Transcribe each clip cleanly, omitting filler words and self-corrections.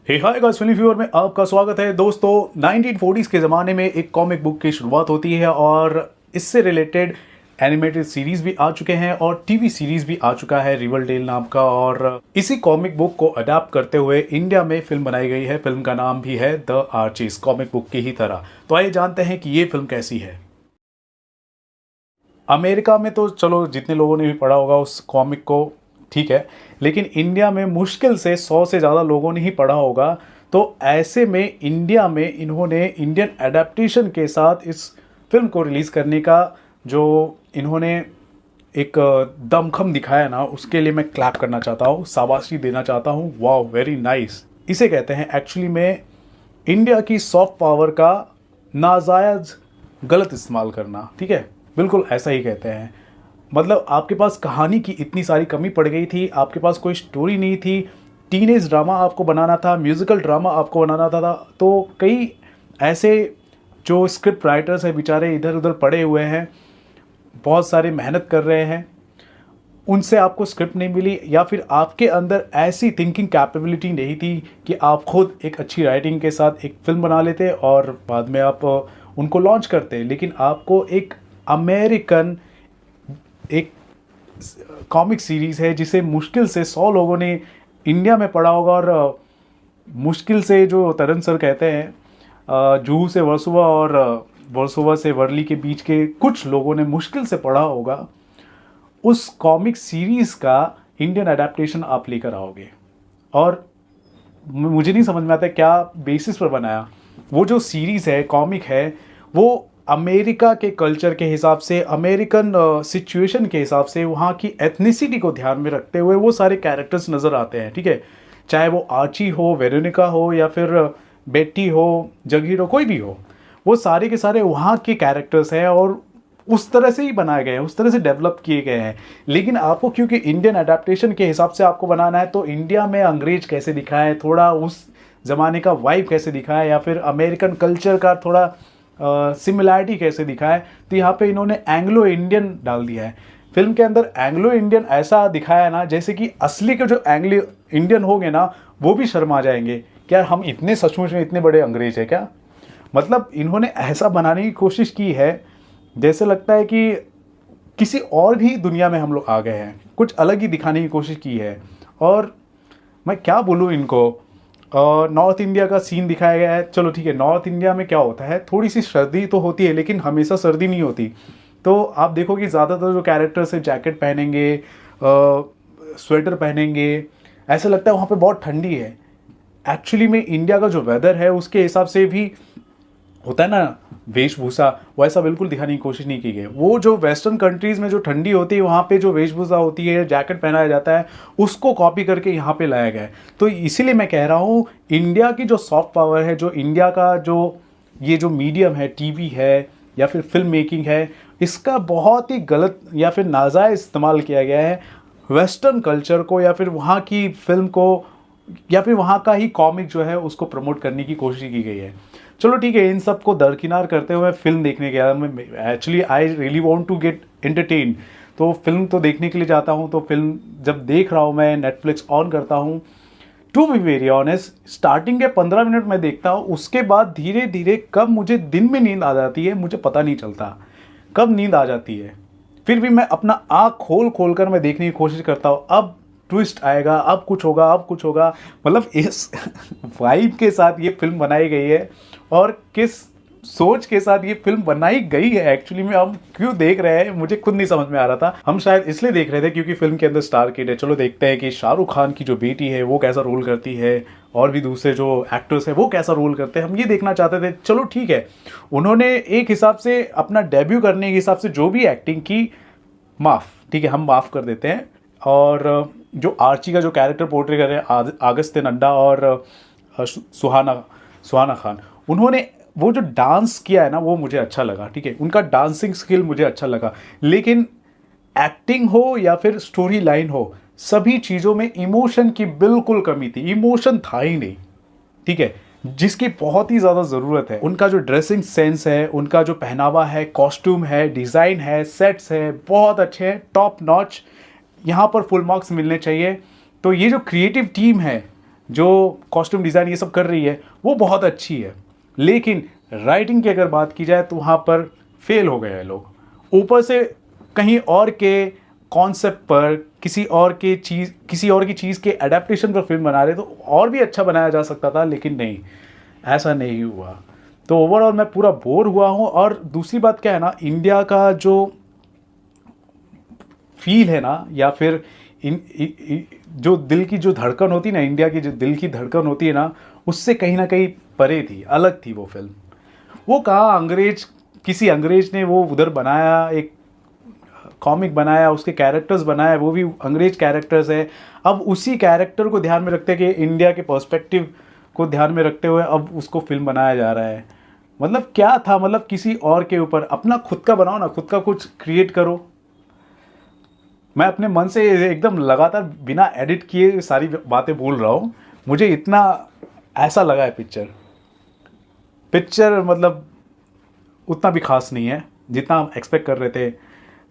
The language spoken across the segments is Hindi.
हे हाय गाइस, फिल्मी फीवर में आपका स्वागत है। दोस्तों 1940s के ज़माने में एक कॉमिक बुक की शुरुआत होती है और इससे रिलेटेड एनिमेटेड सीरीज भी आ चुके हैं और टीवी सीरीज भी आ चुका है रिवरडेल नाम का। और इसी कॉमिक बुक को अडेप्ट करते हुए इंडिया में फिल्म बनाई गई है। फिल्म का नाम भी है द आर्चीज, कॉमिक बुक की ही तरह। तो आइए जानते हैं कि ये फिल्म कैसी है। अमेरिका में तो चलो जितने लोगों ने भी पढ़ा होगा उस कॉमिक को, ठीक है, लेकिन इंडिया में मुश्किल से 100 से ज़्यादा लोगों ने ही पढ़ा होगा। तो ऐसे में इंडिया में इन्होंने इंडियन एडेप्टेशन के साथ इस फिल्म को रिलीज़ करने का जो इन्होंने एक दमखम दिखाया ना, उसके लिए मैं क्लैप करना चाहता हूँ, शाबाशी देना चाहता हूँ। वाह, वेरी नाइस। इसे कहते हैं एक्चुअली में इंडिया की सॉफ्ट पावर का नाजायज़ गलत इस्तेमाल करना, ठीक है, बिल्कुल ऐसा ही कहते हैं। मतलब आपके पास कहानी की इतनी सारी कमी पड़ गई थी, आपके पास कोई स्टोरी नहीं थी, टीनेज ड्रामा आपको बनाना था, म्यूज़िकल ड्रामा आपको बनाना था। तो कई ऐसे जो स्क्रिप्ट राइटर्स हैं बेचारे इधर उधर पड़े हुए हैं, बहुत सारे मेहनत कर रहे हैं, उनसे आपको स्क्रिप्ट नहीं मिली या फिर आपके अंदर ऐसी थिंकिंग कैपेबिलिटी नहीं थी कि आप खुद एक अच्छी राइटिंग के साथ एक फिल्म बना लेते और बाद में आप उनको लॉन्च करते। लेकिन आपको एक अमेरिकन एक कॉमिक सीरीज़ है जिसे मुश्किल से 100 लोगों ने इंडिया में पढ़ा होगा और मुश्किल से, जो तरन सर कहते हैं, जूहू से वर्सोवा और वर्सोवा से वर्ली के बीच के कुछ लोगों ने मुश्किल से पढ़ा होगा, उस कॉमिक सीरीज़ का इंडियन अडेप्टेशन आप लेकर आओगे। और मुझे नहीं समझ में आता क्या बेसिस पर बनाया। वो जो सीरीज़ है, कॉमिक है, वो अमेरिका के कल्चर के हिसाब से, अमेरिकन सिचुएशन के हिसाब से, वहाँ की एथनिसिटी को ध्यान में रखते हुए वो सारे कैरेक्टर्स नज़र आते हैं, ठीक है। चाहे वो आर्ची हो, वेरोनिका हो, या फिर बेट्टी हो, जगीर हो, कोई भी हो, वो सारे के सारे वहाँ के कैरेक्टर्स हैं और उस तरह से ही बनाए गए हैं, उस तरह से डेवलप किए गए हैं। लेकिन आपको क्योंकि इंडियन अडेप्टेशन के हिसाब से आपको बनाना है, तो इंडिया में अंग्रेज कैसे दिखाए, थोड़ा उस ज़माने का वाइब कैसे दिखाए, या फिर अमेरिकन कल्चर का थोड़ा सिमिलैरिटी कैसे दिखाए, तो यहाँ पे इन्होंने एंग्लो इंडियन डाल दिया है। फिल्म के अंदर एंग्लो इंडियन ऐसा दिखाया ना, जैसे कि असली के जो एंग्लो इंडियन होंगे ना, वो भी शर्मा जाएंगे, क्या हम इतने सचमुच में इतने बड़े अंग्रेज हैं क्या। मतलब इन्होंने ऐसा बनाने की कोशिश की है जैसे लगता है कि किसी और भी दुनिया में हम लोग आ गए हैं, कुछ अलग ही दिखाने की कोशिश की है। और मैं क्या बोलूँ इनको, नॉर्थ इंडिया का सीन दिखाया गया है। चलो ठीक है, नॉर्थ इंडिया में क्या होता है, थोड़ी सी सर्दी तो होती है, लेकिन हमेशा सर्दी नहीं होती। तो आप देखो कि ज़्यादातर जो कैरेक्टर्स हैं जैकेट पहनेंगे, स्वेटर पहनेंगे, ऐसा लगता है वहाँ पे बहुत ठंडी है। एक्चुअली में इंडिया का जो वेदर है उसके हिसाब से भी होता है ना वेशभूषा, वैसा बिल्कुल दिखाने की कोशिश नहीं की गई। वो जो वेस्टर्न कंट्रीज़ में जो ठंडी होती है, वहाँ पे जो वेशभूषा होती है, जैकेट पहनाया जाता है, उसको कॉपी करके यहाँ पे लाया गया है। तो इसीलिए मैं कह रहा हूँ, इंडिया की जो सॉफ्ट पावर है, जो इंडिया का जो ये जो मीडियम है, टीवी है या फिर फिल्म मेकिंग है, इसका बहुत ही गलत या फिर नाजायज़ इस्तेमाल किया गया है वेस्टर्न कल्चर को, या फिर वहाँ की फिल्म को, या फिर वहाँ का ही कॉमिक जो है उसको प्रमोट करने की कोशिश की गई है। चलो ठीक है, इन सब को दरकिनार करते हुए फिल्म देखने गया मैं। Actually I really want to get entertain, तो फिल्म तो देखने के लिए जाता हूँ। तो फिल्म जब देख रहा हूँ, मैं नेटफ्लिक्स ऑन करता हूँ। To be very honest, starting के 15 मिनट मैं देखता हूँ, उसके बाद धीरे धीरे कब मुझे दिन में नींद आ जाती है मुझे पता नहीं चलता, कब नींद आ जाती है। फिर भी मैं अपना आँख खोल खोल कर मैं देखने की कोशिश करता हूँ, अब ट्विस्ट आएगा, अब कुछ होगा, अब कुछ होगा। मतलब इस वाइब के साथ ये फिल्म बनाई गई है और किस सोच के साथ ये फिल्म बनाई गई है, एक्चुअली में हम क्यों देख रहे हैं मुझे खुद नहीं समझ में आ रहा था। हम शायद इसलिए देख रहे थे क्योंकि फिल्म के अंदर स्टार किड है। चलो देखते हैं कि शाहरुख खान की जो बेटी है वो कैसा रोल करती है, और भी दूसरे जो एक्टर्स हैं वो कैसा रोल करते हैं, हम ये देखना चाहते थे। चलो ठीक है, उन्होंने एक हिसाब से अपना डेब्यू करने के हिसाब से जो भी एक्टिंग की, माफ़, ठीक है, हम माफ़ कर देते हैं। और जो आर्ची का जो कैरेक्टर पोर्ट्रे कर रहे हैं अगस्त्य नड्डा और सुहाना खान, उन्होंने वो जो डांस किया है ना, वो मुझे अच्छा लगा, ठीक है, उनका डांसिंग स्किल मुझे अच्छा लगा। लेकिन एक्टिंग हो या फिर स्टोरी लाइन हो, सभी चीज़ों में इमोशन की बिल्कुल कमी थी, इमोशन था ही नहीं, ठीक है, जिसकी बहुत ही ज़्यादा ज़रूरत है। उनका जो ड्रेसिंग सेंस है, उनका जो पहनावा है, कॉस्ट्यूम है, डिज़ाइन है, सेट्स है, बहुत अच्छे हैं, टॉप नॉच, यहाँ पर फुल मार्क्स मिलने चाहिए। तो ये जो क्रिएटिव टीम है जो कॉस्ट्यूम डिज़ाइन ये सब कर रही है वो बहुत अच्छी है, लेकिन राइटिंग की अगर बात की जाए तो वहाँ पर फेल हो गए हैं लोग। ऊपर से कहीं और के कॉन्सेप्ट पर किसी और की चीज़ के एडेप्टेशन पर फिल्म बना रहे, तो और भी अच्छा बनाया जा सकता था, लेकिन नहीं, ऐसा नहीं हुआ। तो ओवरऑल मैं पूरा बोर हुआ हूँ। और दूसरी बात क्या है ना, इंडिया का जो फील है ना, या फिर जो दिल की जो धड़कन होती है ना, इंडिया की जो दिल की धड़कन होती है ना, उससे कहीं ना कहीं परे थी, अलग थी वो फिल्म। वो कहाँ किसी अंग्रेज ने वो उधर बनाया, एक कॉमिक बनाया, उसके कैरेक्टर्स बनाया, वो भी अंग्रेज कैरेक्टर्स है। अब उसी कैरेक्टर को ध्यान में रखते कि इंडिया के पर्सपेक्टिव को ध्यान में रखते हुए अब उसको फिल्म बनाया जा रहा है। मतलब क्या था, मतलब किसी और के ऊपर, अपना खुद का बनाओ ना, खुद का कुछ क्रिएट करो। मैं अपने मन से एकदम लगातार बिना एडिट किए सारी बातें बोल रहा हूँ। मुझे इतना ऐसा लगा है पिक्चर मतलब उतना भी खास नहीं है जितना हम एक्सपेक्ट कर रहे थे।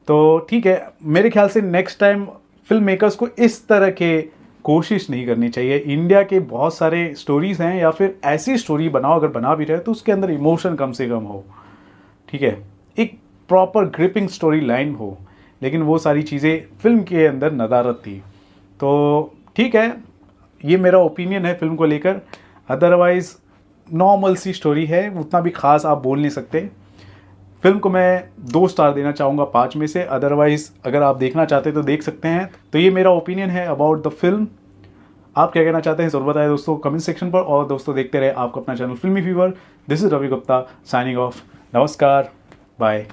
तो ठीक है, मेरे ख्याल से नेक्स्ट टाइम फिल्म मेकर्स को इस तरह के कोशिश नहीं करनी चाहिए। इंडिया के बहुत सारे स्टोरीज़ हैं, या फिर ऐसी स्टोरी बनाओ, अगर बना भी रहे तो उसके अंदर इमोशन कम से कम हो, ठीक है, एक प्रॉपर ग्रिपिंग स्टोरी लाइन हो। लेकिन वो सारी चीज़ें फिल्म के अंदर नदारत थी। तो ठीक है, ये मेरा ओपिनियन है फिल्म को लेकर। अदरवाइज़ नॉर्मल सी स्टोरी है, उतना भी ख़ास आप बोल नहीं सकते। फिल्म को मैं 2 स्टार देना चाहूँगा 5 में से। अदरवाइज़ अगर आप देखना चाहते तो देख सकते हैं। तो ये मेरा ओपिनियन है अबाउट द फिल्म। आप क्या कहना चाहते हैं ज़रूर बताएं दोस्तों कमेंट सेक्शन पर। और दोस्तों देखते रहे आपका अपना चैनल फिल्मी fever. This is Ravi Gupta signing off. नमस्कार, बाय।